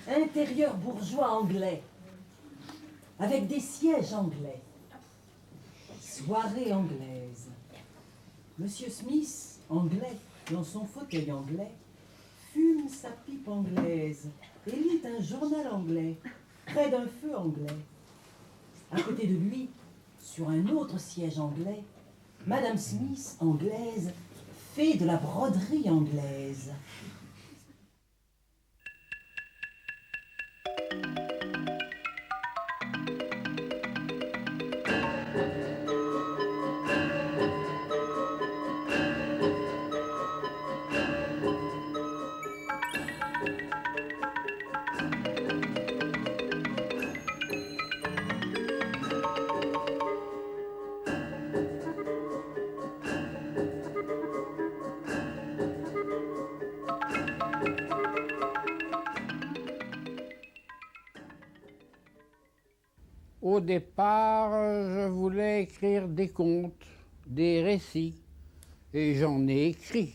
Intérieur bourgeois anglais, avec des sièges anglais. Soirée anglaise. Monsieur Smith, anglais, dans son fauteuil anglais, fume sa pipe anglaise et lit un journal anglais, près d'un feu anglais. À côté de lui, sur un autre siège anglais, Madame Smith, anglaise, fait de la broderie anglaise. Au départ, je voulais écrire des contes, des récits, et j'en ai écrit,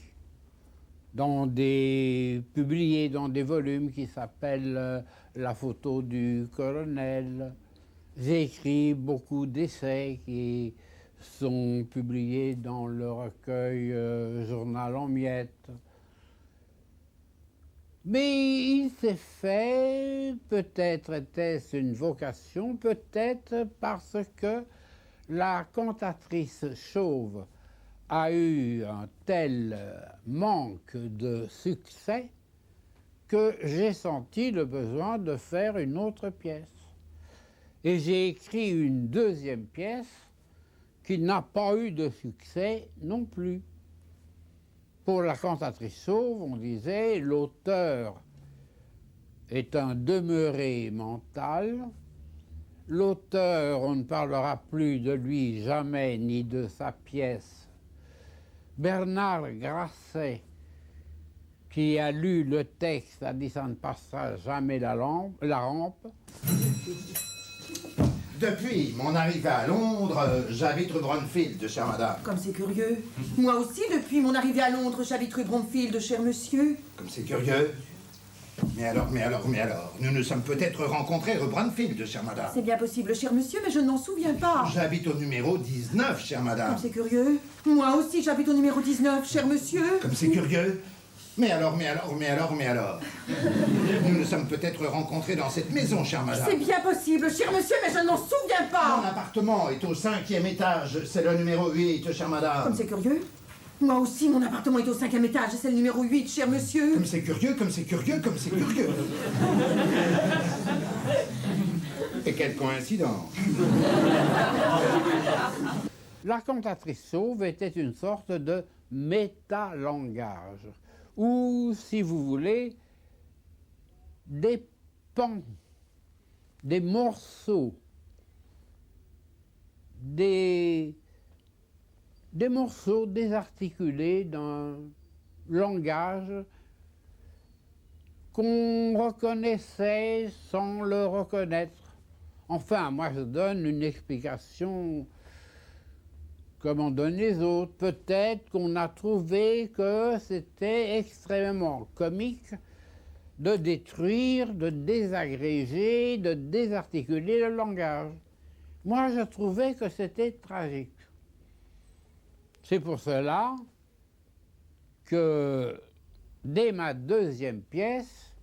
publiés dans des volumes qui s'appellent La photo du colonel. J'ai écrit beaucoup d'essais qui sont publiés dans le recueil Journal en miettes. Mais il s'est fait, peut-être était-ce une vocation, peut-être parce que la cantatrice chauve a eu un tel manque de succès que j'ai senti le besoin de faire une autre pièce. Et j'ai écrit une deuxième pièce qui n'a pas eu de succès non plus. Pour la cantatrice chauve, on disait l'auteur est un demeuré mental. L'auteur, on ne parlera plus de lui jamais ni de sa pièce. Bernard Grasset, qui a lu le texte, a dit ça ne passera jamais la rampe. Depuis mon arrivée à Londres, j'habite rue Bromfield, chère madame. Comme c'est curieux. Moi aussi, depuis mon arrivée à Londres, j'habite rue Bromfield, cher monsieur. Comme c'est curieux. Mais alors, nous nous sommes peut-être rencontrés rue Bromfield, chère madame. C'est bien possible, cher monsieur, mais je ne m'en souviens pas. J'habite au numéro 19, chère madame. Comme c'est curieux. Moi aussi, j'habite au numéro 19, cher monsieur. Comme c'est curieux. Mais alors. Nous nous sommes peut-être rencontrés dans cette maison, chère madame. C'est bien possible, cher monsieur, mais je ne m'en souviens pas. Mon appartement est au 5e étage, c'est le numéro 8, chère madame. Comme c'est curieux. Moi aussi, mon appartement est au 5e étage, c'est le numéro 8, cher monsieur. Comme c'est curieux. Et quelle coïncidence. La cantatrice chauve était une sorte de métalangage, ou, si vous voulez, des pans, des morceaux, des morceaux désarticulés d'un langage qu'on reconnaissait sans le reconnaître. Enfin, moi je donne une explication comme en donnent les autres. Peut-être qu'on a trouvé que c'était extrêmement comique de détruire, de désagréger, de désarticuler le langage. Moi, je trouvais que c'était tragique. C'est pour cela que, dès ma deuxième pièce,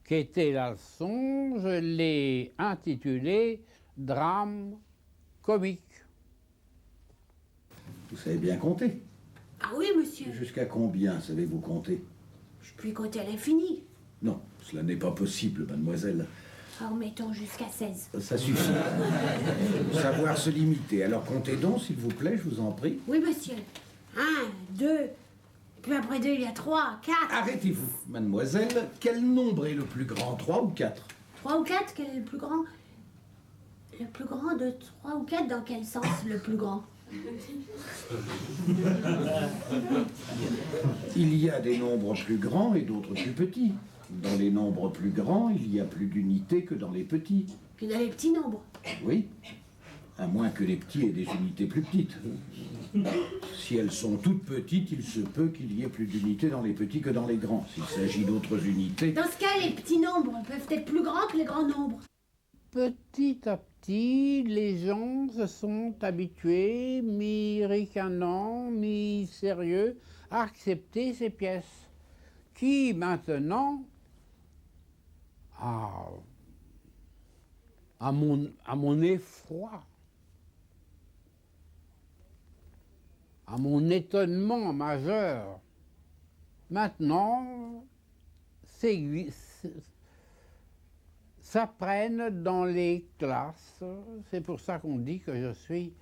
qui était la leçon, je l'ai intitulée « Drame comique ». Vous savez bien compter. Ah oui, monsieur. Jusqu'à combien savez-vous compter? Je puis compter à l'infini. Non, cela n'est pas possible, mademoiselle. Alors mettons jusqu'à 16. Ça suffit. Savoir se limiter. Alors comptez donc, s'il vous plaît, je vous en prie. Oui, monsieur. 1, 2, puis après 2, il y a 3, 4. Arrêtez-vous, mademoiselle. Quel nombre est le plus grand, 3 ou 4? 3 ou 4, quel est le plus grand? Le plus grand de 3 ou 4, dans quel sens le plus grand? Il y a des nombres plus grands et d'autres plus petits. Dans les nombres plus grands, il y a plus d'unités que dans les petits. Que dans les petits nombres. Oui. À moins que les petits aient des unités plus petites. Si elles sont toutes petites, il se peut qu'il y ait plus d'unités dans les petits que dans les grands. S'il s'agit d'autres unités... Dans ce cas, les petits nombres peuvent être plus grands que les grands nombres. Petit à petit, les gens se sont habitués, mi-ricanants, mi-sérieux, à accepter ces pièces, qui maintenant, à mon effroi, à mon étonnement majeur, maintenant, s'apprennent dans les classes. C'est pour ça qu'on dit que je suis,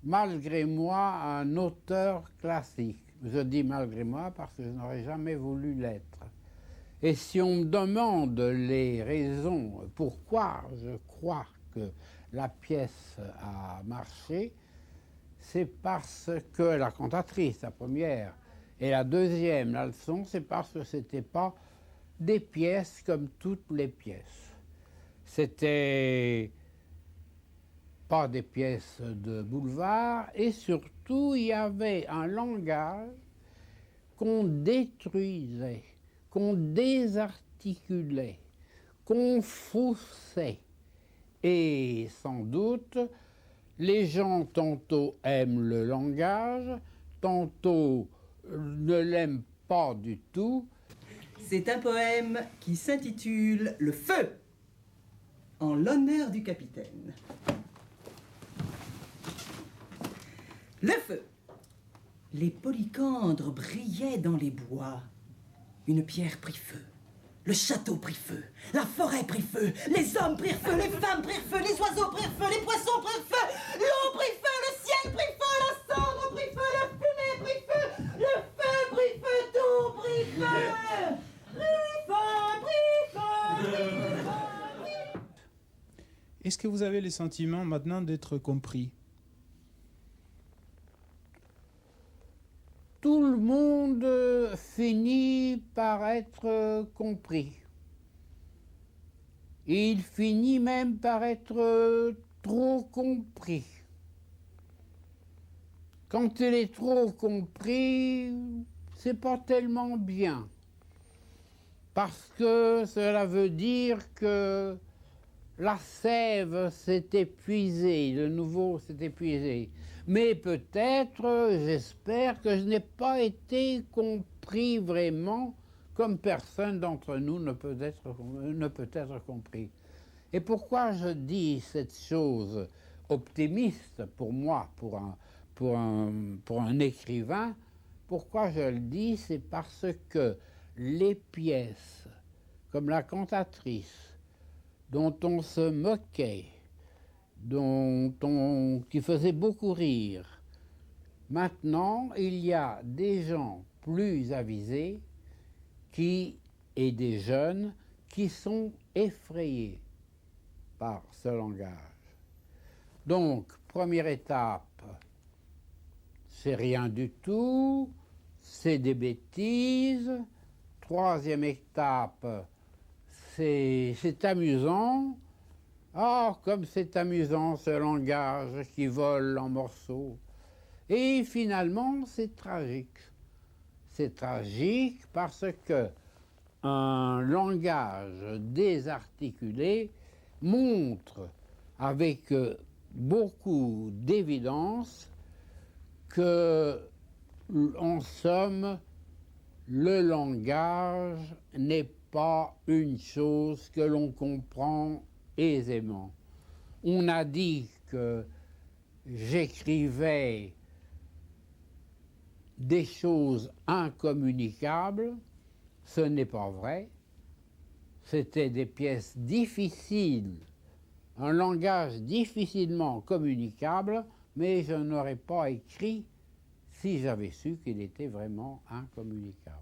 malgré moi, un auteur classique. Je dis malgré moi parce que je n'aurais jamais voulu l'être. Et si on me demande les raisons pourquoi je crois que la pièce a marché, c'est parce que la cantatrice, la première, et la deuxième, la leçon, c'est parce que ce n'était pas des pièces comme toutes les pièces. C'était pas des pièces de boulevard, et surtout, il y avait un langage qu'on détruisait, qu'on désarticulait, qu'on faussait. Et sans doute, les gens tantôt aiment le langage, tantôt ne l'aiment pas du tout. C'est un poème qui s'intitule « Le feu » en l'honneur du capitaine. Le feu. Les polycandres brillaient dans les bois. Une pierre prit feu. Le château prit feu. La forêt prit feu. Les hommes prirent feu. Les femmes prirent feu. Les oiseaux prirent feu. Les poissons prirent feu. L'eau prit feu. Le ciel prit feu. La cendre prit feu. La fumée prit feu. Le feu prit feu. Tout prit feu. Est-ce que vous avez le sentiment maintenant d'être compris? Tout le monde finit par être compris. Il finit même par être trop compris. Quand il est trop compris, c'est pas tellement bien. Parce que cela veut dire que la sève s'est épuisée, de nouveau s'est épuisée. Mais peut-être, j'espère que je n'ai pas été compris vraiment comme personne d'entre nous ne peut être compris. Et pourquoi je dis cette chose optimiste pour moi, pour un écrivain, pourquoi je le dis, c'est parce que les pièces, comme la cantatrice, dont on se moquait, qui faisait beaucoup rire, maintenant, il y a des gens plus avisés et des jeunes qui sont effrayés par ce langage. Donc, première étape, c'est rien du tout, c'est des bêtises. Troisième étape, c'est amusant. Ah, comme c'est amusant ce langage qui vole en morceaux. Et finalement, c'est tragique. C'est tragique parce que un langage désarticulé montre avec beaucoup d'évidence que, en somme, le langage n'est pas une chose que l'on comprend aisément. On a dit que j'écrivais des choses incommunicables. Ce n'est pas vrai. C'était des pièces difficiles, un langage difficilement communicable, mais je n'aurais pas écrit si j'avais su qu'il était vraiment incommunicable.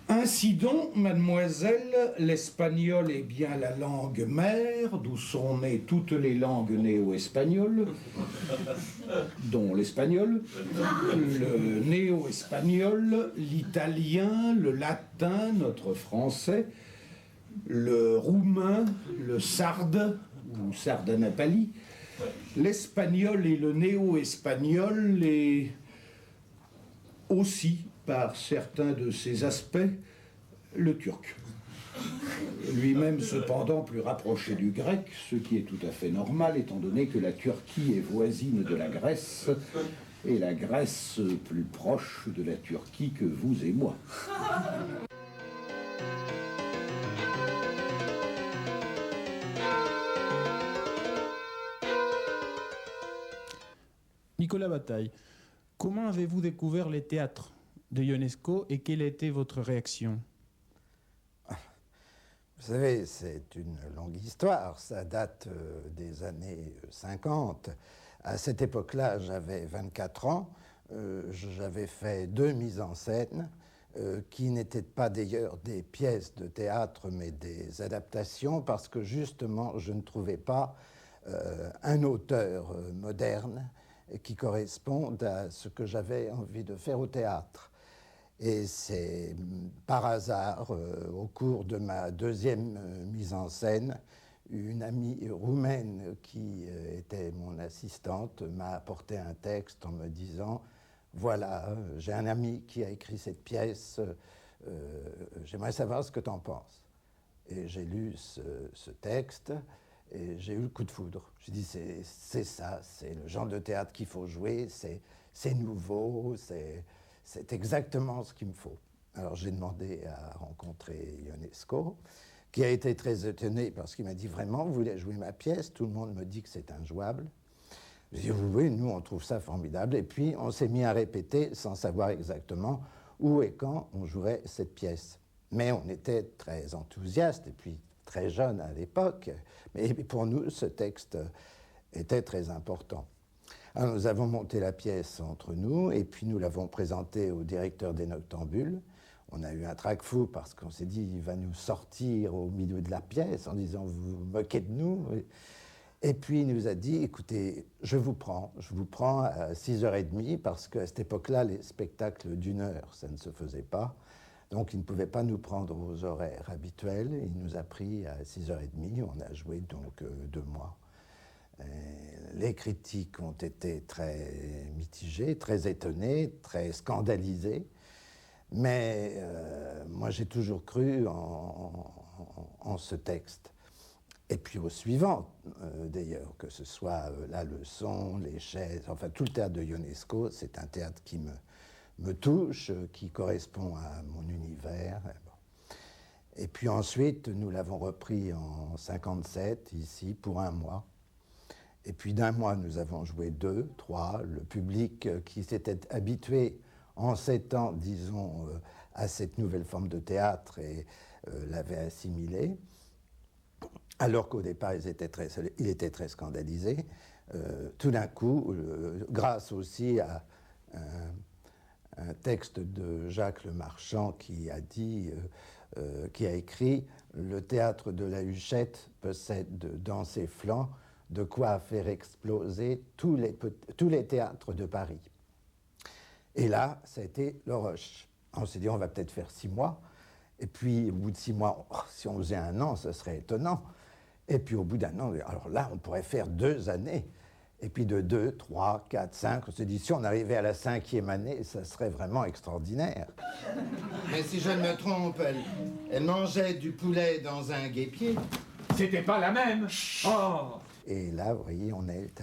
Ainsi donc, mademoiselle, l'espagnol est bien la langue mère, d'où sont nées toutes les langues néo-espagnoles, dont l'espagnol, le néo-espagnol, l'italien, le latin, notre français, le roumain, le sarde, ou sardanapali, l'espagnol et le néo-espagnol et aussi, par certains de ses aspects, le turc. Lui-même, cependant, plus rapproché du grec, ce qui est tout à fait normal, étant donné que la Turquie est voisine de la Grèce, et la Grèce plus proche de la Turquie que vous et moi. Nicolas Bataille, comment avez-vous découvert les théâtres de Ionesco et quelle était votre réaction? Vous savez, c'est une longue histoire, ça date des années 50. À cette époque-là, j'avais 24 ans, j'avais fait 2 mises en scène, qui n'étaient pas d'ailleurs des pièces de théâtre, mais des adaptations, parce que justement, je ne trouvais pas un auteur moderne qui corresponde à ce que j'avais envie de faire au théâtre. Et c'est par hasard, au cours de ma 2e mise en scène, une amie roumaine qui était mon assistante m'a apporté un texte en me disant « Voilà, j'ai un ami qui a écrit cette pièce, j'aimerais savoir ce que tu en penses. » Et j'ai lu ce texte et j'ai eu le coup de foudre. J'ai dit « C'est ça, c'est le genre de théâtre qu'il faut jouer, c'est nouveau, c'est exactement ce qu'il me faut. » Alors j'ai demandé à rencontrer Ionesco, qui a été très étonné parce qu'il m'a dit « Vraiment, vous voulez jouer ma pièce? Tout le monde me dit que c'est injouable. » J'ai dit « Oui, nous on trouve ça formidable. » Et puis on s'est mis à répéter sans savoir exactement où et quand on jouerait cette pièce. Mais on était très enthousiastes et puis très jeunes à l'époque. Mais pour nous, ce texte était très important. Alors, nous avons monté la pièce entre nous et puis nous l'avons présentée au directeur des Noctambules. On a eu un trac fou parce qu'on s'est dit il va nous sortir au milieu de la pièce en disant vous vous moquez de nous. Et puis il nous a dit écoutez, je vous prends à 6h30 parce qu'à cette époque-là, les spectacles d'1 heure, ça ne se faisait pas. Donc il ne pouvait pas nous prendre aux horaires habituels. Il nous a pris à 6h30, on a joué donc 2 mois. Les critiques ont été très mitigées, très étonnées, très scandalisées. Mais moi, j'ai toujours cru en ce texte. Et puis au suivant, d'ailleurs, que ce soit la leçon, les chaises, enfin tout le théâtre de Ionesco, c'est un théâtre qui me touche, qui correspond à mon univers. Et puis ensuite, nous l'avons repris en 57, ici, pour 1 mois. Et puis d'1 mois, nous avons joué 2, 3. Le public qui s'était habitué en 7 ans, disons, à cette nouvelle forme de théâtre et l'avait assimilé, alors qu'au départ, il était très scandalisé. Tout d'un coup, grâce aussi à un texte de Jacques Lemarchand qui a écrit « Le théâtre de la Huchette possède dans ses flancs de quoi faire exploser tous les théâtres de Paris. » Et là, ça a été le rush. On s'est dit, on va peut-être faire 6 mois. Et puis, au bout de 6 mois, si on faisait 1 an, ce serait étonnant. Et puis, au bout d'1 an, alors là, on pourrait faire 2 années. Et puis, de 2, 3, 4, 5, on s'est dit, si on arrivait à la 5e année, ça serait vraiment extraordinaire. Mais si je ne me trompe, elle mangeait du poulet dans un guêpier. C'était pas la même. Oh! Et là, vous voyez, on est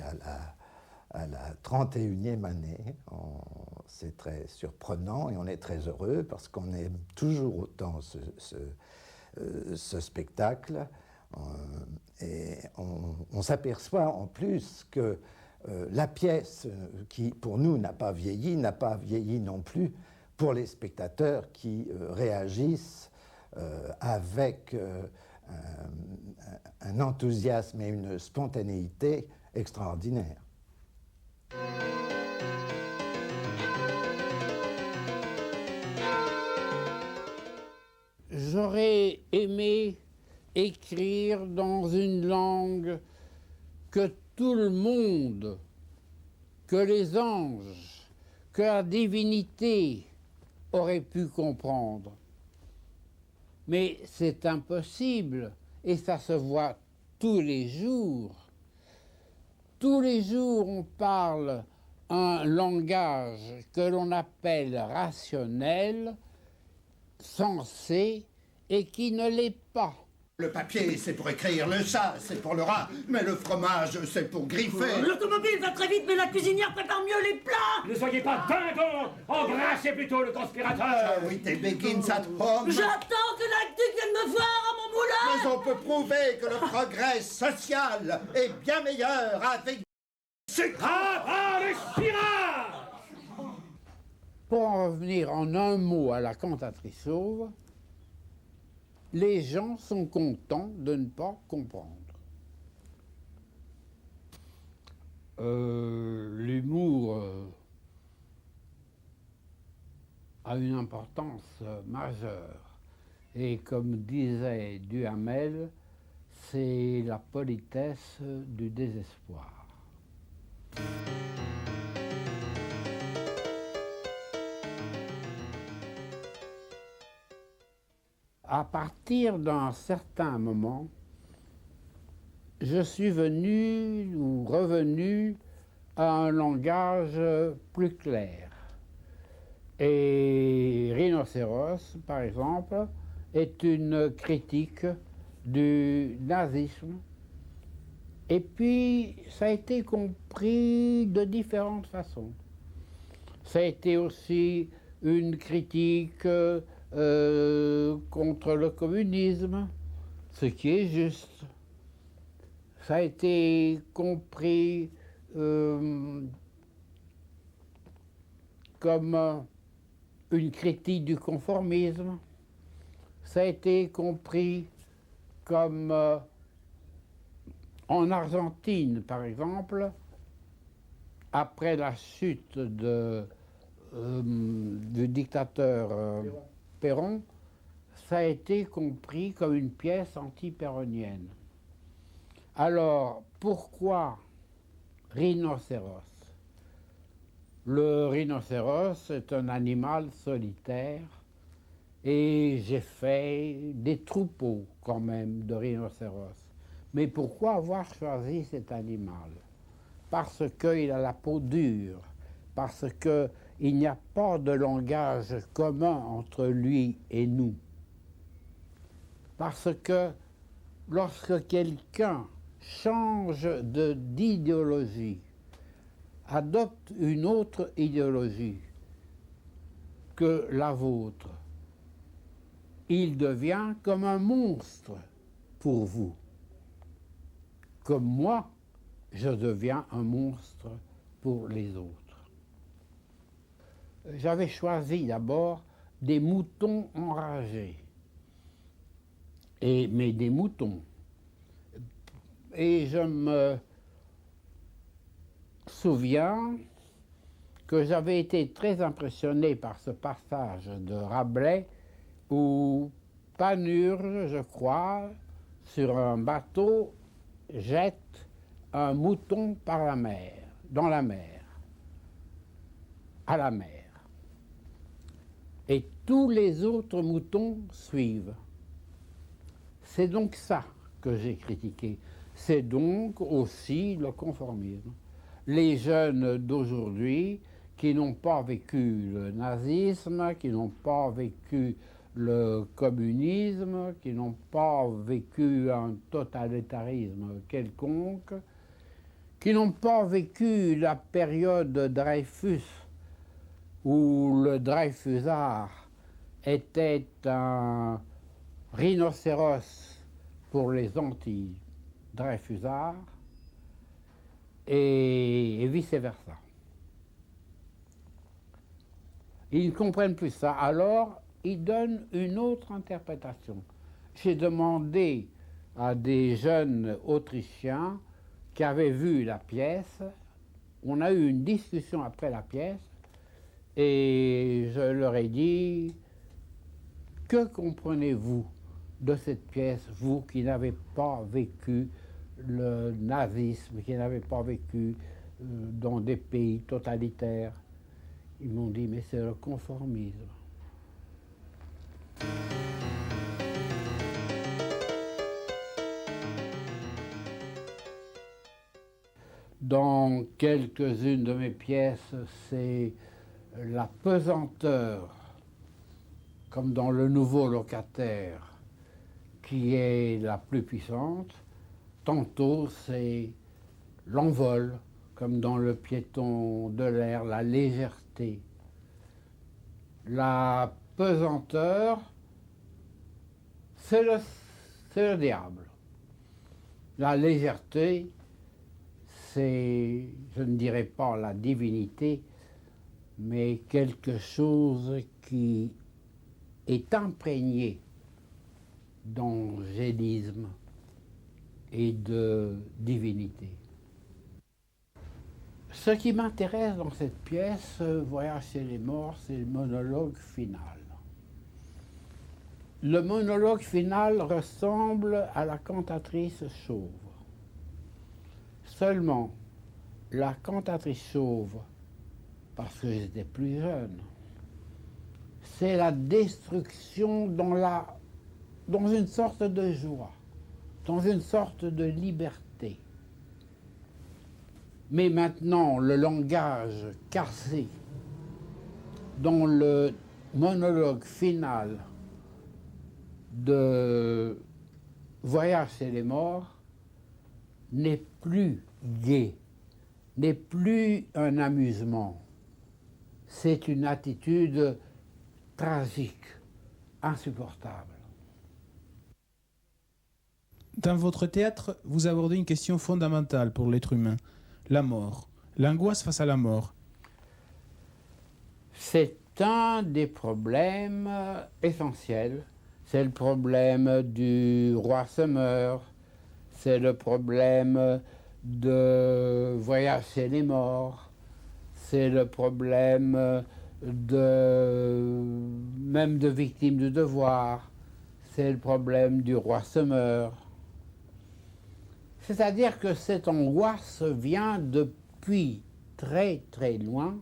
à la 31e année. C'est très surprenant et on est très heureux parce qu'on aime toujours autant ce spectacle. Et on s'aperçoit en plus que la pièce qui, pour nous, n'a pas vieilli non plus pour les spectateurs qui réagissent avec un enthousiasme et une spontanéité extraordinaire. J'aurais aimé écrire dans une langue que tout le monde, que les anges, que la divinité auraient pu comprendre. Mais c'est impossible, et ça se voit tous les jours. Tous les jours, on parle un langage que l'on appelle rationnel, sensé, et qui ne l'est pas. Le papier, c'est pour écrire, le chat, c'est pour le rat, mais le fromage, c'est pour griffer. L'automobile va très vite, mais la cuisinière prépare mieux les plats. Ne soyez pas dingos! Embrassez plutôt le conspirateur! Shall we take begins at home? J'attends que l'actu vienne me voir à mon moulin. Mais on peut prouver que le progrès social est bien meilleur avec sucre. Ah, le Chirac! Pour en revenir en un mot à la cantatrice chauve, les gens sont contents de ne pas comprendre. L'humour a une importance majeure. Et comme disait Duhamel, c'est la politesse du désespoir. À partir d'un certain moment, je suis venu ou revenu à un langage plus clair. Et Rhinocéros, par exemple, est une critique du nazisme. Et puis, ça a été compris de différentes façons. Ça a été aussi une critique contre le communisme, ce qui est juste. Ça a été compris comme une critique du conformisme. Ça a été compris comme en Argentine, par exemple, après la chute du dictateur Perón, ça a été compris comme une pièce anti-péronienne. Alors, pourquoi rhinocéros? Le rhinocéros est un animal solitaire et j'ai fait des troupeaux quand même de rhinocéros. Mais pourquoi avoir choisi cet animal? Parce qu'il a la peau dure, parce qu'il n'y a pas de langage commun entre lui et nous. Parce que lorsque quelqu'un change d'idéologie, adopte une autre idéologie que la vôtre, il devient comme un monstre pour vous. Comme moi, je deviens un monstre pour les autres. J'avais choisi d'abord des moutons enragés, mais des moutons. Et je me souviens que j'avais été très impressionné par ce passage de Rabelais où Panurge, je crois, sur un bateau, jette un mouton par la mer, dans la mer, à la mer. Et tous les autres moutons suivent. C'est donc ça que j'ai critiqué. C'est donc aussi le conformisme. Les jeunes d'aujourd'hui qui n'ont pas vécu le nazisme, qui n'ont pas vécu le communisme, qui n'ont pas vécu un totalitarisme quelconque, qui n'ont pas vécu la période de Dreyfus, où le Dreyfusard était un rhinocéros pour les anti-Dreyfusards, et vice-versa. Ils ne comprennent plus ça, alors ils donnent une autre interprétation. J'ai demandé à des jeunes Autrichiens qui avaient vu la pièce, on a eu une discussion après la pièce, et je leur ai dit, que comprenez-vous de cette pièce, vous qui n'avez pas vécu le nazisme, qui n'avez pas vécu dans des pays totalitaires? Ils m'ont dit, mais c'est le conformisme. dans quelques-unes de mes pièces, c'est la pesanteur, comme dans Le Nouveau Locataire, qui est la plus puissante. Tantôt, c'est l'envol, comme dans Le Piéton de l'air, la légèreté. La pesanteur, c'est le diable. La légèreté, c'est, je ne dirais pas la divinité, mais quelque chose qui est imprégné d'angélisme et de divinité. Ce qui m'intéresse dans cette pièce, Voyage chez les morts, c'est le monologue final. Le monologue final ressemble à la cantatrice chauve. Seulement, la cantatrice chauve, parce que j'étais plus jeune, c'est la destruction dans une sorte de joie, dans une sorte de liberté. Mais maintenant, le langage cassé dans le monologue final de Voyage chez les morts n'est plus gai, n'est plus un amusement. C'est une attitude tragique, insupportable. Dans votre théâtre, vous abordez une question fondamentale pour l'être humain, la mort, l'angoisse face à la mort. C'est un des problèmes essentiels. C'est le problème du roi Semeur, c'est le problème de Voyage chez les morts, c'est le problème même de Victime du devoir, c'est le problème du roi Semeur. C'est-à-dire que cette angoisse vient depuis très très loin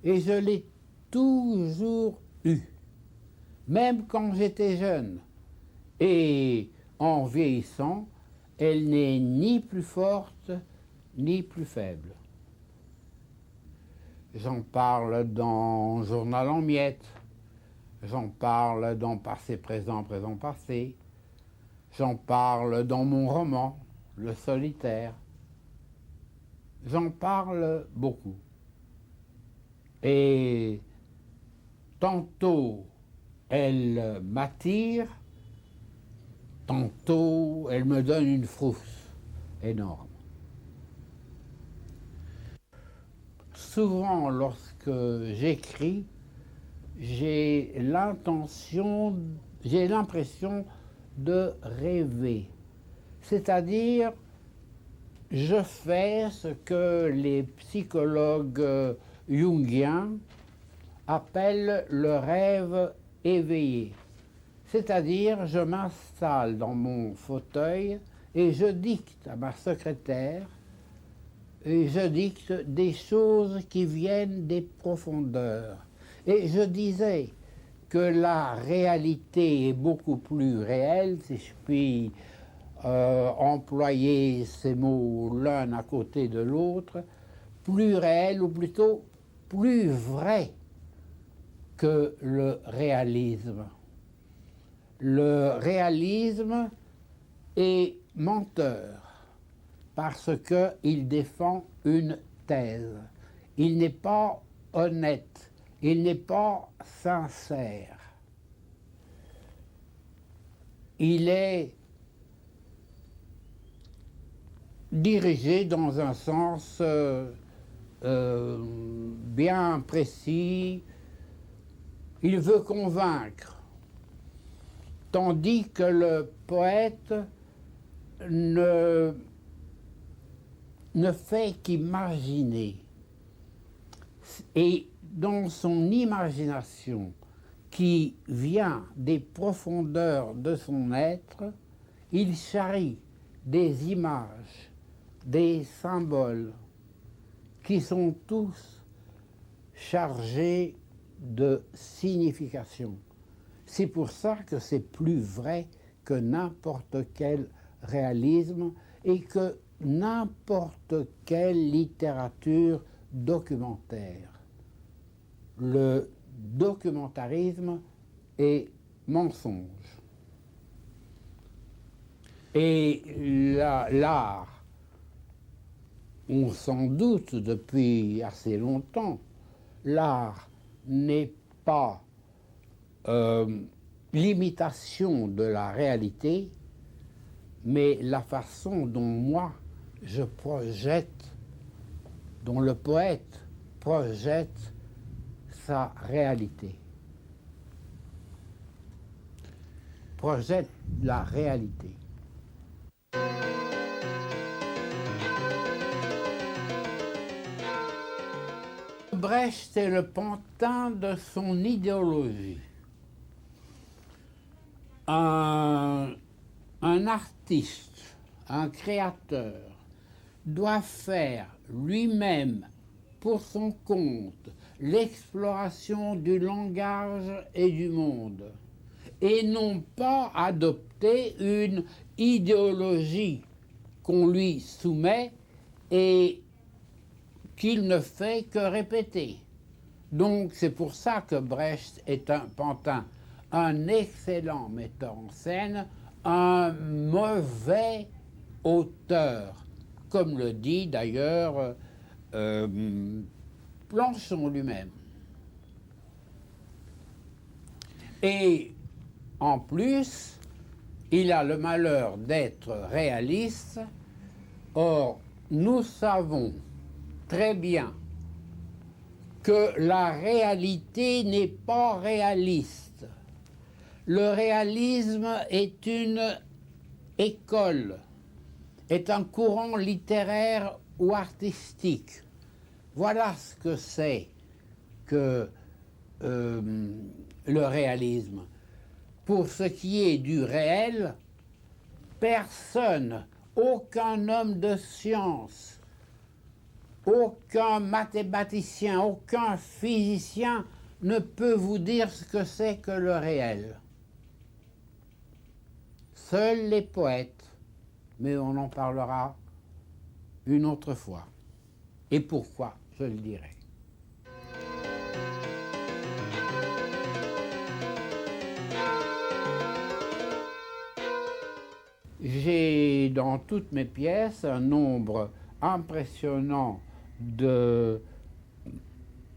et je l'ai toujours eue, même quand j'étais jeune. Et en vieillissant, elle n'est ni plus forte ni plus faible. J'en parle dans Journal en miettes, j'en parle dans Passé, présent, présent, passé, j'en parle dans mon roman, Le solitaire. J'en parle beaucoup. Et tantôt, elle m'attire, tantôt, elle me donne une frousse énorme. Souvent, lorsque j'écris, j'ai l'impression de rêver. C'est-à-dire, je fais ce que les psychologues jungiens appellent le rêve éveillé. C'est-à-dire, je m'installe dans mon fauteuil et je dicte à ma secrétaire, et je dicte des choses qui viennent des profondeurs. Et je disais que la réalité est beaucoup plus réelle, si je puis employer ces mots l'un à côté de l'autre, plus réel ou plutôt plus vrai que le réalisme. Le réalisme est menteur parce qu'il défend une thèse. Il n'est pas honnête, il n'est pas sincère. Il est dirigé dans un sens bien précis. Il veut convaincre, tandis que le poète ne fait qu'imaginer. Et dans son imagination, qui vient des profondeurs de son être, il charrie des images, des symboles qui sont tous chargés de signification. C'est pour ça que c'est plus vrai que n'importe quel réalisme et que n'importe quelle littérature documentaire. Le documentarisme est mensonge. Et l'art, on s'en doute depuis assez longtemps, l'art n'est pas l'imitation de la réalité, mais la façon dont moi je projette, dont le poète projette sa réalité. Projette la réalité. Brecht est le pantin de son idéologie. Un artiste, un créateur, doit faire lui-même, pour son compte, l'exploration du langage et du monde, et non pas adopter une idéologie qu'on lui soumet et qu'il ne fait que répéter. Donc c'est pour ça que Brecht est un pantin, un excellent metteur en scène, un mauvais auteur, comme le dit d'ailleurs Planchon lui-même. Et en plus, il a le malheur d'être réaliste. Or, nous savons très bien que la réalité n'est pas réaliste. Le réalisme est une école, est un courant littéraire ou artistique. Voilà ce que c'est que le réalisme. Pour ce qui est du réel, personne, aucun homme de science, aucun mathématicien, aucun physicien ne peut vous dire ce que c'est que le réel. Seuls les poètes, mais on en parlera une autre fois. Et pourquoi, je le dirai. J'ai dans toutes mes pièces un nombre impressionnant de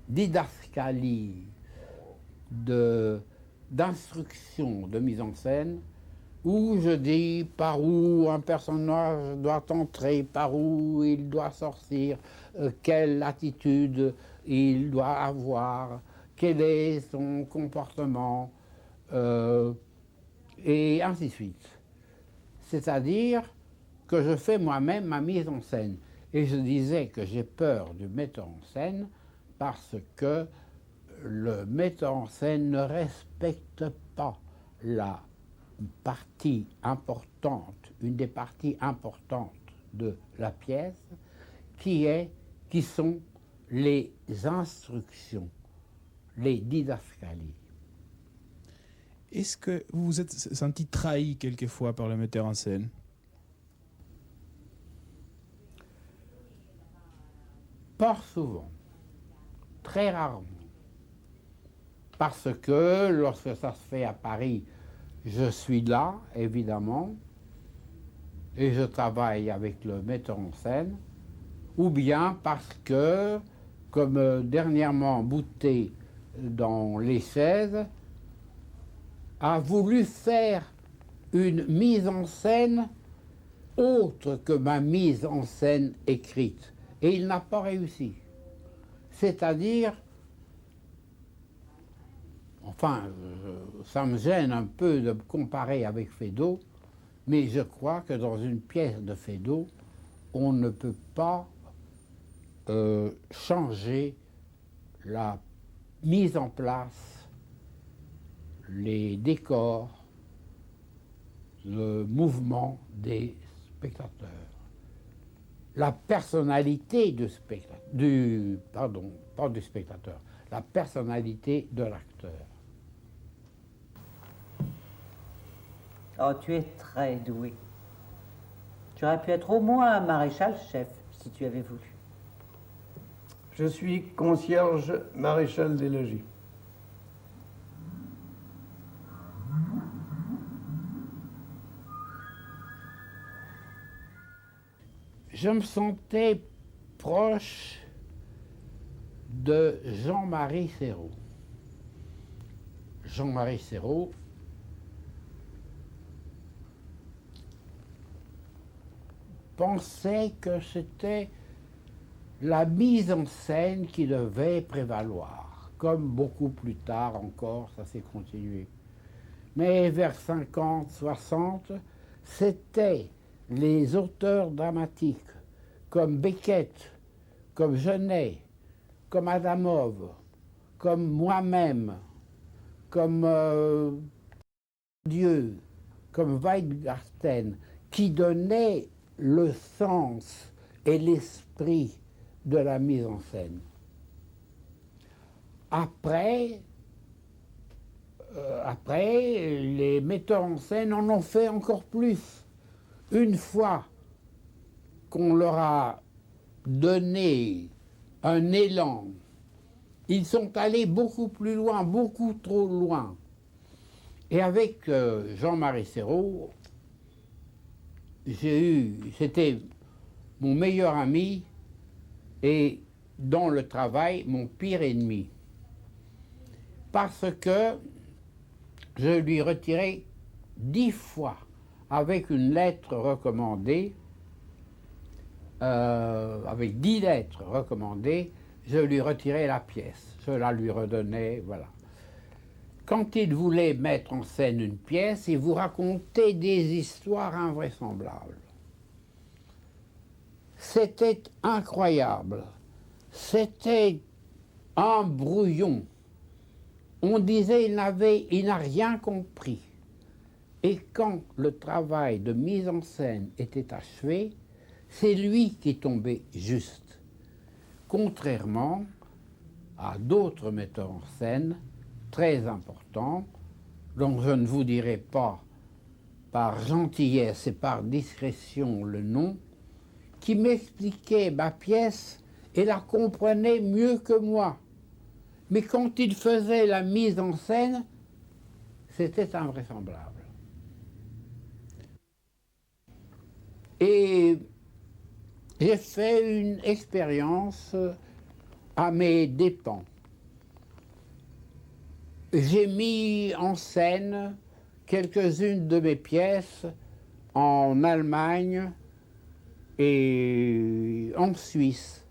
didascalies, d'instructions de mise en scène, où je dis par où un personnage doit entrer, par où il doit sortir, quelle attitude il doit avoir, quel est son comportement, et ainsi de suite. C'est-à-dire que je fais moi-même ma mise en scène. Et je disais que j'ai peur du metteur en scène parce que le metteur en scène ne respecte pas la partie importante, une des parties importantes de la pièce, qui sont les instructions, les didascalies. Est-ce que vous vous êtes senti trahi quelquefois par le metteur en scène? Pas souvent, très rarement. Parce que lorsque ça se fait à Paris, je suis là, évidemment, et je travaille avec le metteur en scène, ou bien parce que, comme dernièrement Boutet dans Les 16, a voulu faire une mise en scène autre que ma mise en scène écrite. Et il n'a pas réussi. C'est-à-dire, enfin, ça me gêne un peu de me comparer avec Feydeau, mais je crois que dans une pièce de Feydeau, on ne peut pas changer la mise en place, les décors, le mouvement des spectateurs, la personnalité la personnalité de l'acteur. Oh, tu es très doué. Tu aurais pu être au moins un maréchal-chef, si tu avais voulu. Je suis concierge maréchal des logis. Je me sentais proche de Jean-Marie Serrault. Jean-Marie Serrault pensait que c'était la mise en scène qui devait prévaloir, comme beaucoup plus tard encore, ça s'est continué. Mais vers 50, 60, c'était les auteurs dramatiques, comme Beckett, comme Genet, comme Adamov, comme moi-même, comme Dieu, comme Weingarten, qui donnaient le sens et l'esprit de la mise en scène. Après, les metteurs en scène en ont fait encore plus. Une fois qu'on leur a donné un élan, ils sont allés beaucoup plus loin, beaucoup trop loin. Et avec Jean-Marie Serrault, c'était mon meilleur ami et dans le travail, mon pire ennemi. Parce que je lui retirais 10 fois, avec une lettre recommandée, avec 10 lettres recommandées, je lui retirais la pièce. Je la lui redonnais, voilà. Quand il voulait mettre en scène une pièce, il vous racontait des histoires invraisemblables. C'était incroyable. C'était un brouillon. On disait il n'a rien compris. Et quand le travail de mise en scène était achevé, c'est lui qui tombait juste. Contrairement à d'autres metteurs en scène très importants, dont je ne vous dirai pas par gentillesse et par discrétion le nom, qui m'expliquaient ma pièce et la comprenaient mieux que moi. Mais quand il faisait la mise en scène, c'était invraisemblable. Et j'ai fait une expérience à mes dépens. J'ai mis en scène quelques-unes de mes pièces en Allemagne et en Suisse.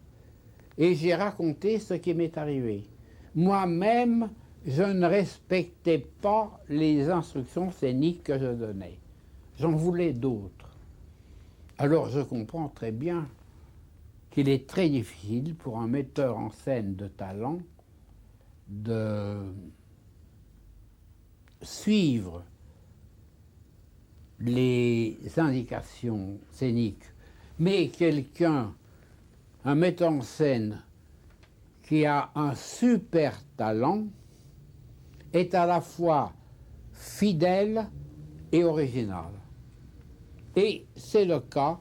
Et j'ai raconté ce qui m'est arrivé. Moi-même, je ne respectais pas les instructions scéniques que je donnais. J'en voulais d'autres. Alors je comprends très bien qu'il est très difficile pour un metteur en scène de talent de suivre les indications scéniques. Mais quelqu'un, un metteur en scène qui a un super talent, est à la fois fidèle et original. Et c'est le cas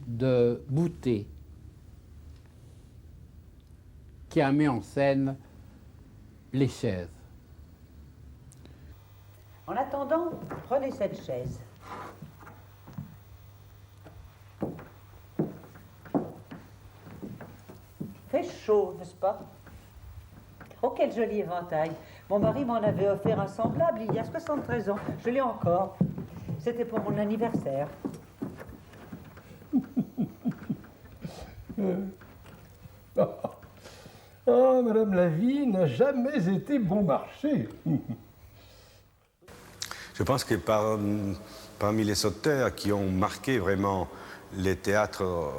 de Boutet, qui a mis en scène Les Chaises. En attendant, prenez cette chaise. Fait chaud, n'est-ce pas? Oh, quel joli éventail. Mon mari m'en avait offert un semblable il y a 73 ans. Je l'ai encore. C'était pour mon anniversaire. Oh, Madame la vie n'a jamais été bon marché. Je pense que parmi les auteurs qui ont marqué vraiment les théâtres,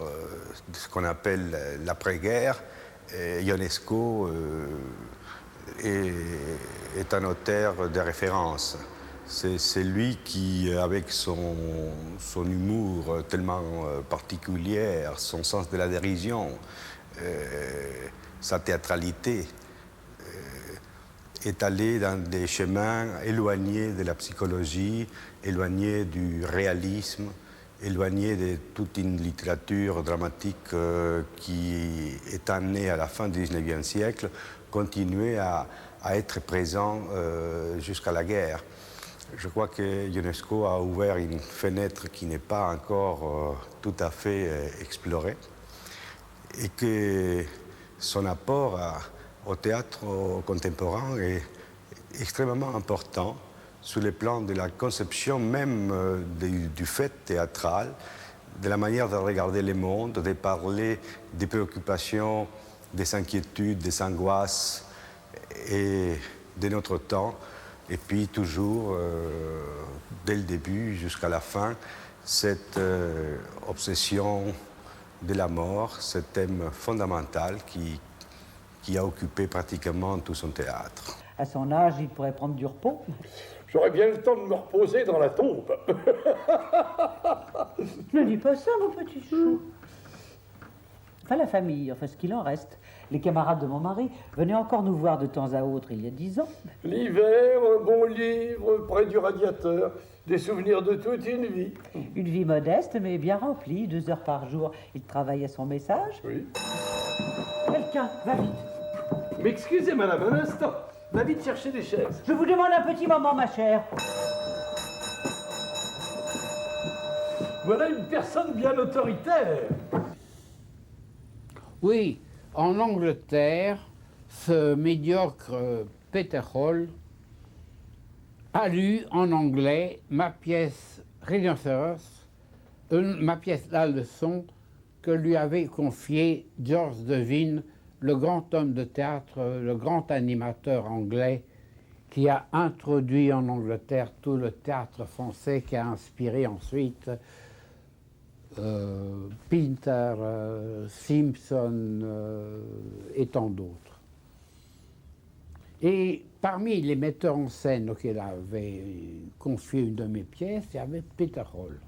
ce qu'on appelle l'après-guerre, Ionesco est un auteur de référence. C'est lui qui, avec son humour tellement particulier, son sens de la dérision, sa théâtralité, est allé dans des chemins éloignés de la psychologie, éloignés du réalisme, éloigné de toute une littérature dramatique qui est née à la fin du XIXe siècle, continuait à être présent jusqu'à la guerre. Je crois que Ionesco a ouvert une fenêtre qui n'est pas encore tout à fait explorée et que son apport au théâtre contemporain est extrêmement important sur le plan de la conception même du fait théâtral, de la manière de regarder le monde, de parler des préoccupations, des inquiétudes, des angoisses et de notre temps. Et puis toujours, dès le début jusqu'à la fin, cette obsession de la mort, ce thème fondamental qui a occupé pratiquement tout son théâtre. À son âge, il pourrait prendre du repos. J'aurais bien le temps de me reposer dans la tombe. Ne dis pas ça, mon petit chou. Enfin, la famille, enfin, ce qu'il en reste. Les camarades de mon mari venaient encore nous voir de temps à autre il y a 10 ans. L'hiver, un bon livre près du radiateur. Des souvenirs de toute une vie. Une vie modeste, mais bien remplie, 2 heures par jour. Il travaillait son message. Oui. Quelqu'un, va vite. M'excusez, madame, un instant. Va vite chercher des chaises. Je vous demande un petit moment, ma chère. Voilà une personne bien autoritaire. Oui, en Angleterre, ce médiocre Peter Hall a lu en anglais ma pièce Rhinocéros, ma pièce La Leçon, que lui avait confiée George Devine, le grand homme de théâtre, le grand animateur anglais qui a introduit en Angleterre tout le théâtre français, qui a inspiré ensuite Pinter, Simpson et tant d'autres. Et parmi les metteurs en scène auxquels avait confié une de mes pièces, il y avait Peter Hall,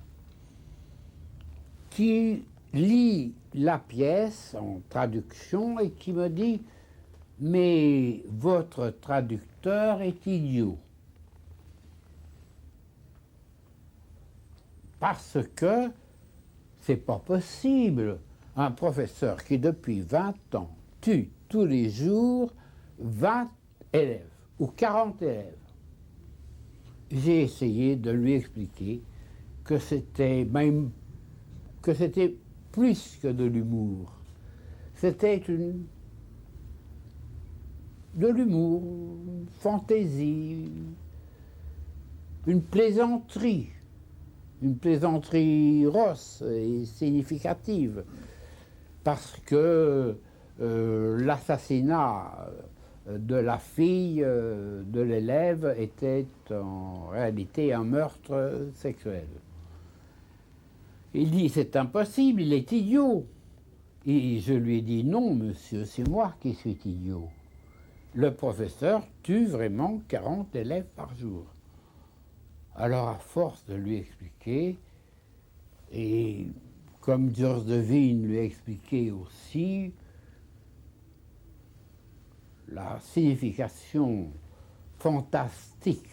qui lit la pièce en traduction et qui me dit « Mais votre traducteur est idiot. » Parce que c'est pas possible. Un professeur qui, depuis 20 ans, tue tous les jours 20 élèves ou 40 élèves. J'ai essayé de lui expliquer que c'était plus que de l'humour. C'était de l'humour, une fantaisie, une plaisanterie rosse et significative, parce que l'assassinat de la fille de l'élève était en réalité un meurtre sexuel. Il dit « c'est impossible, il est idiot ». Et je lui ai dit « non, monsieur, c'est moi qui suis idiot. Le professeur tue vraiment 40 élèves par jour ». Alors, à force de lui expliquer, et comme George Devine lui a expliqué aussi, la signification fantastique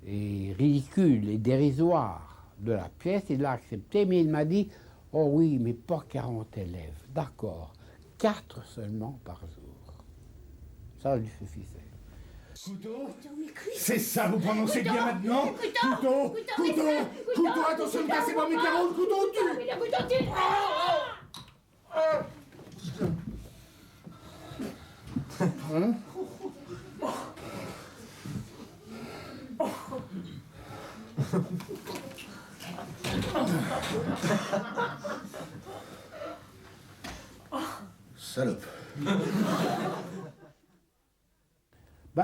et ridicule et dérisoire de la pièce, il l'a accepté, mais il m'a dit « oh oui, mais pas 40 élèves, d'accord, 4 seulement par jour ». Ça lui suffisait. Couteau? C'est ça, vous prononcez bien maintenant? Couteau! Attention, ne cassez pas mes carreaux, le couteau tue! Le couteau tue! Hein? Salope.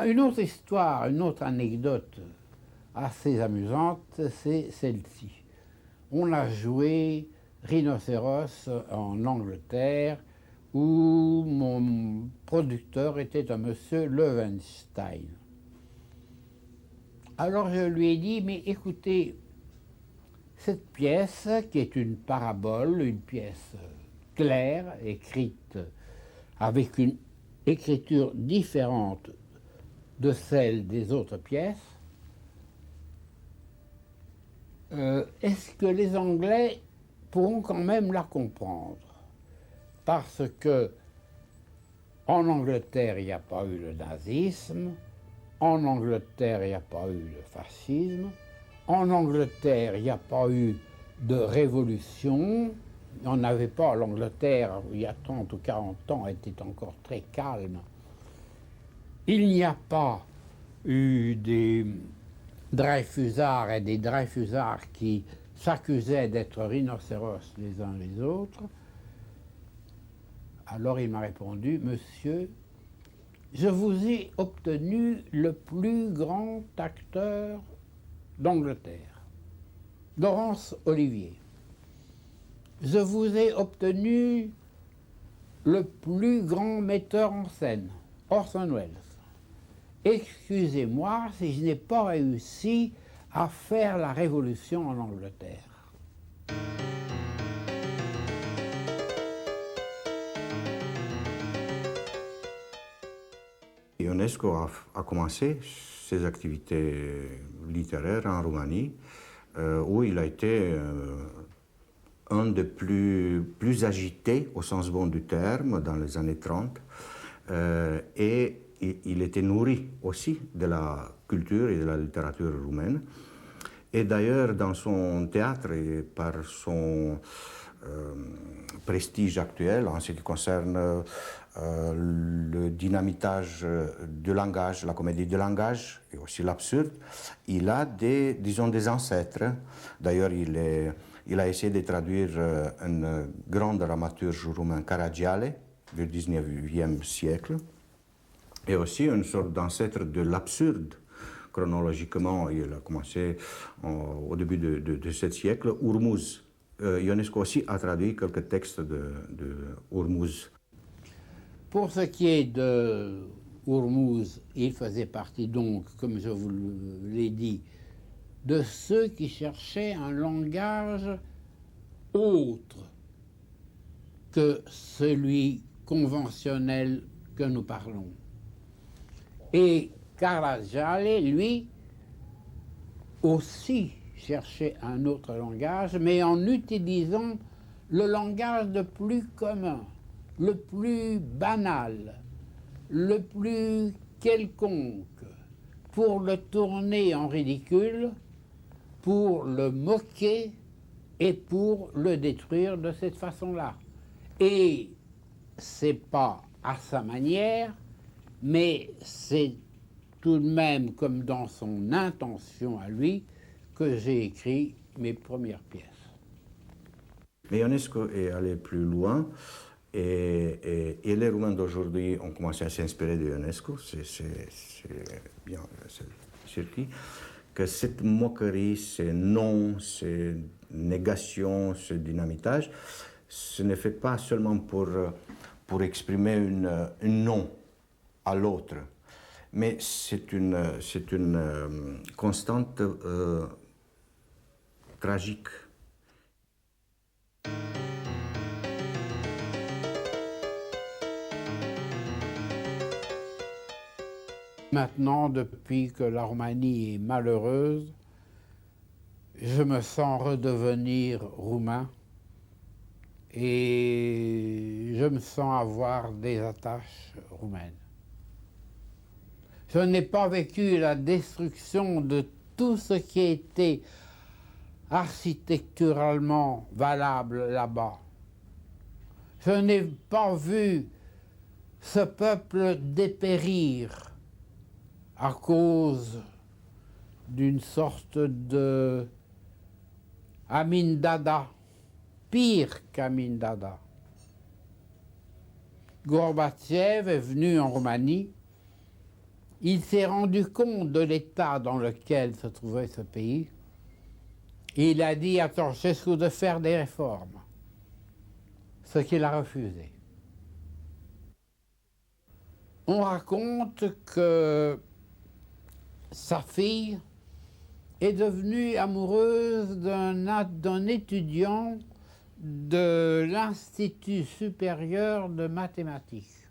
Une autre histoire, une autre anecdote assez amusante, c'est celle-ci. On a joué Rhinocéros en Angleterre, où mon producteur était un monsieur Loewenstein. Alors je lui ai dit, mais écoutez, cette pièce, qui est une parabole, une pièce claire, écrite avec une écriture différente de celle des autres pièces, est-ce que les Anglais pourront quand même la comprendre? Parce que en Angleterre, il n'y a pas eu le nazisme, en Angleterre, il n'y a pas eu le fascisme, en Angleterre, il n'y a pas eu de révolution. On n'avait pas, l'Angleterre, il y a 30 ou 40 ans, était encore très calme. Il n'y a pas eu des Dreyfusards et des Dreyfusards qui s'accusaient d'être rhinocéros les uns les autres. Alors il m'a répondu, monsieur, je vous ai obtenu le plus grand acteur d'Angleterre, Laurence Olivier. Je vous ai obtenu le plus grand metteur en scène, Orson Welles. Excusez-moi si je n'ai pas réussi à faire la révolution en Angleterre. Ionesco a commencé ses activités littéraires en Roumanie, où il a été un des plus agités, au sens bon du terme, dans les années 30. Et il était nourri aussi de la culture et de la littérature roumaine. Et d'ailleurs, dans son théâtre et par son prestige actuel en ce qui concerne le dynamitage du langage, la comédie du langage et aussi l'absurde, il a des ancêtres. D'ailleurs, il a essayé de traduire un grand dramaturge roumain, Caragiale, du 19e siècle, et aussi une sorte d'ancêtre de l'absurde. Chronologiquement, il a commencé au début de ce siècle, Urmuz. Ionesco aussi a traduit quelques textes de Urmuz. Pour ce qui est de Urmuz, il faisait partie donc, comme je vous l'ai dit, de ceux qui cherchaient un langage autre que celui conventionnel que nous parlons. Et Caragiale, lui, aussi cherchait un autre langage, mais en utilisant le langage le plus commun, le plus banal, le plus quelconque, pour le tourner en ridicule, pour le moquer et pour le détruire de cette façon-là. Et c'est pas à sa manière, mais c'est tout de même comme dans son intention à lui que j'ai écrit mes premières pièces. Mais Ionesco est allé plus loin et les Roumains d'aujourd'hui ont commencé à s'inspirer de Ionesco, c'est bien circuit, que cette moquerie, ces noms, ces négations, ce dynamitage, ce n'est fait pas seulement pour exprimer un non à l'autre, mais c'est une constante tragique. Maintenant, depuis que la Roumanie est malheureuse, je me sens redevenir roumain et je me sens avoir des attaches roumaines. Je n'ai pas vécu la destruction de tout ce qui était architecturalement valable là-bas. Je n'ai pas vu ce peuple dépérir à cause d'une sorte de Amin Dada, pire qu'Amin Dada. Gorbatchev est venu en Roumanie. Il s'est rendu compte de l'état dans lequel se trouvait ce pays. Et il a dit à Ceausescu de faire des réformes, ce qu'il a refusé. On raconte que sa fille est devenue amoureuse d'un étudiant de l'Institut supérieur de mathématiques.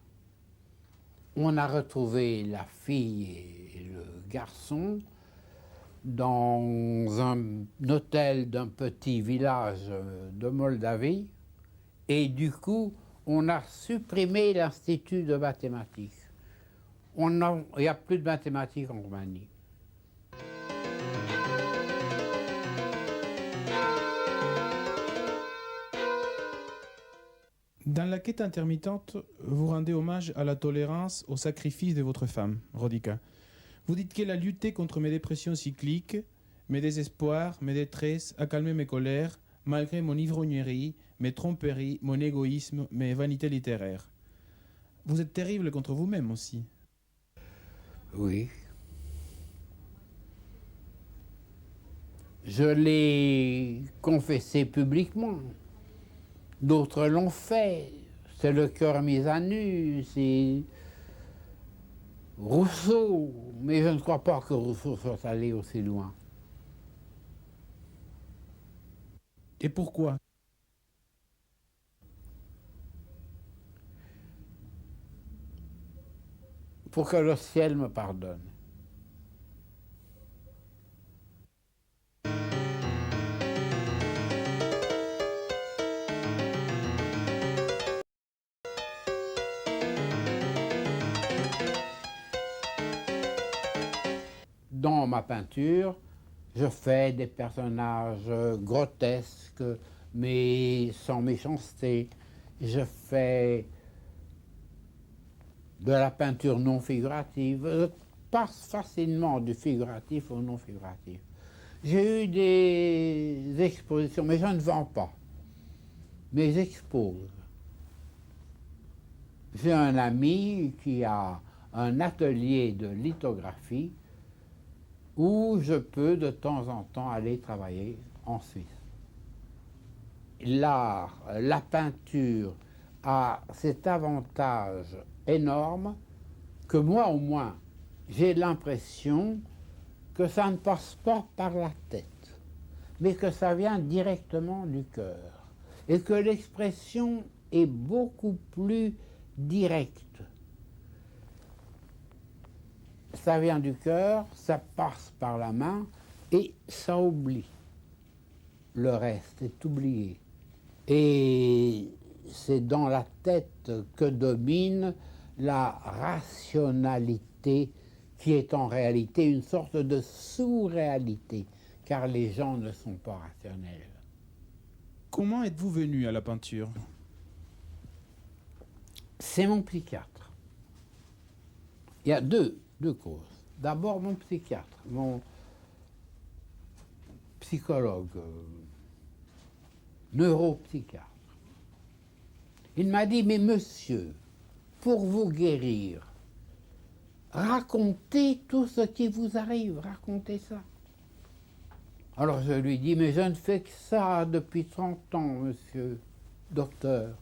On a retrouvé la fille et le garçon dans un hôtel d'un petit village de Moldavie, et du coup, on a supprimé l'Institut de mathématiques. Il n'y a plus de mathématiques en Roumanie. Dans la quête intermittente, vous rendez hommage à la tolérance, au sacrifice de votre femme, Rodica. Vous dites qu'elle a lutté contre mes dépressions cycliques, mes désespoirs, mes détresses, a calmé mes colères, malgré mon ivrognerie, mes tromperies, mon égoïsme, mes vanités littéraires. Vous êtes terrible contre vous-même aussi. Oui. Je l'ai confessé publiquement. D'autres l'ont fait. C'est le cœur mis à nu, c'est Rousseau. Mais je ne crois pas que Rousseau soit allé aussi loin. Et pourquoi? Pour que le ciel me pardonne. Dans ma peinture, je fais des personnages grotesques, mais sans méchanceté. Je fais de la peinture non figurative. Je passe facilement du figuratif au non figuratif. J'ai eu des expositions, mais je ne vends pas. Mais j'expose. J'ai un ami qui a un atelier de lithographie où je peux de temps en temps aller travailler en Suisse. L'art, la peinture a cet avantage énorme que moi au moins j'ai l'impression que ça ne passe pas par la tête, mais que ça vient directement du cœur et que l'expression est beaucoup plus directe. Ça vient du cœur, ça passe par la main et ça oublie. Le reste est oublié. Et c'est dans la tête que domine la rationalité qui est en réalité une sorte de sous-réalité, car les gens ne sont pas rationnels. Comment êtes-vous venu à la peinture? C'est mon psychiatre. Il y a deux causes. D'abord, mon psychiatre, mon psychologue, neuropsychiatre. Il m'a dit, mais monsieur, pour vous guérir, racontez tout ce qui vous arrive, racontez ça. Alors je lui dis, mais je ne fais que ça depuis 30 ans, monsieur docteur.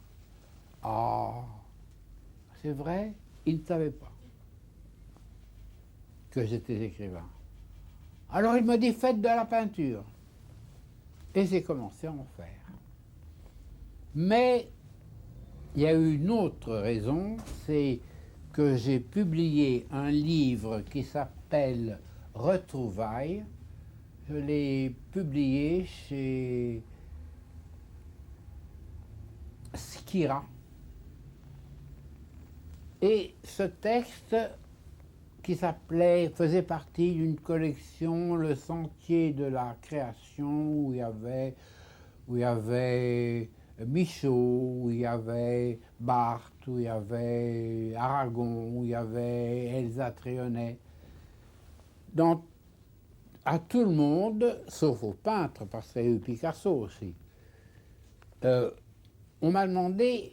Ah, c'est vrai, il ne savait pas que j'étais écrivain. Alors il me dit, faites de la peinture. Et j'ai commencé à en faire. Mais il y a eu une autre raison, c'est que j'ai publié un livre qui s'appelle Retrouvailles. Je l'ai publié chez Skira. Et ce texte qui faisait partie d'une collection, Le Sentier de la Création, où il y avait Michaud, où il y avait Barthes, où il y avait Aragon, où il y avait Elsa Trionnet. À tout le monde, sauf aux peintres, parce qu'il y a eu Picasso aussi, on m'a demandé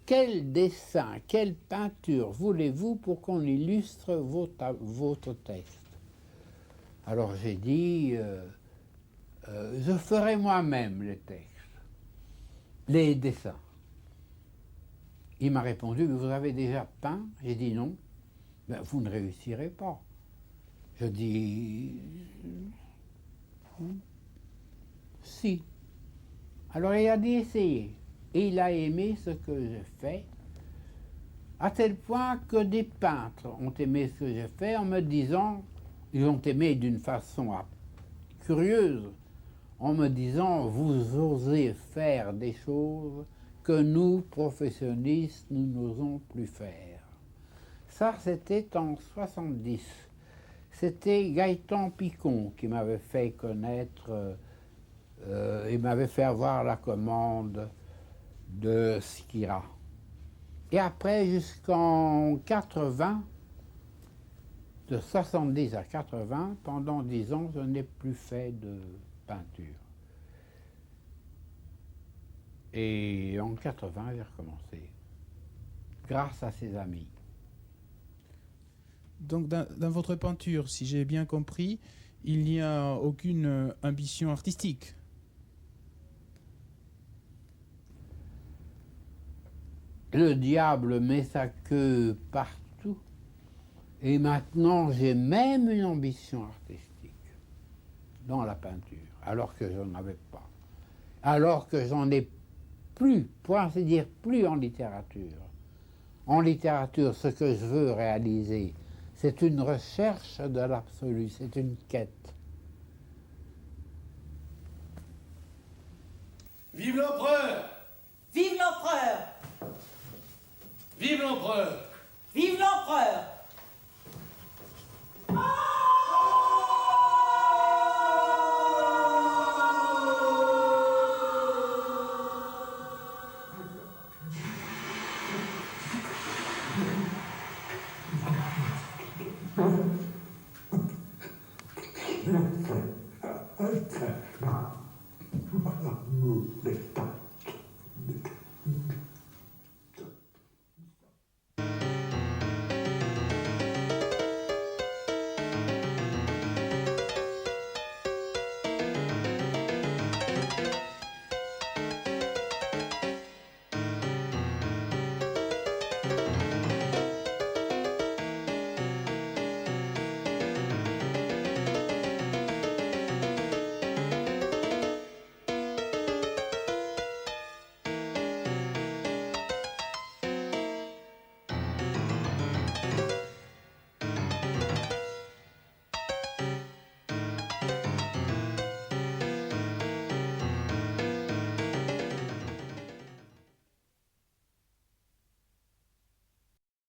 quel dessin, quelle peinture voulez-vous pour qu'on illustre votre texte. Alors j'ai dit, je ferai moi-même les textes, les dessins. Il m'a répondu, mais vous avez déjà peint? J'ai dit non. Ben, vous ne réussirez pas. Je dis, si. Alors il a dit essayer. Et il a aimé ce que j'ai fait, à tel point que des peintres ont aimé ce que j'ai fait en me disant, Ils ont aimé d'une façon curieuse, en me disant, vous osez faire des choses que nous, professionnistes, nous n'osons plus faire. Ça, c'était en 70. C'était Gaëtan Picon qui m'avait fait connaître, il m'avait fait avoir la commande de Skira. Et après, jusqu'en 80, de 70 à 80, pendant 10 ans, je n'ai plus fait de peinture. Et en 80, j'ai recommencé, grâce à ses amis. Donc, dans votre peinture, si j'ai bien compris, il n'y a aucune ambition artistique. Le diable met sa queue partout. Et maintenant, j'ai même une ambition artistique dans la peinture, alors que je n'en avais pas. Alors que j'en ai plus, pour ainsi dire, plus en littérature. En littérature, ce que je veux réaliser, c'est une recherche de l'absolu, c'est une quête. Vive l'empereur! Vive l'empereur! Vive l'empereur! Vive l'empereur! Okay.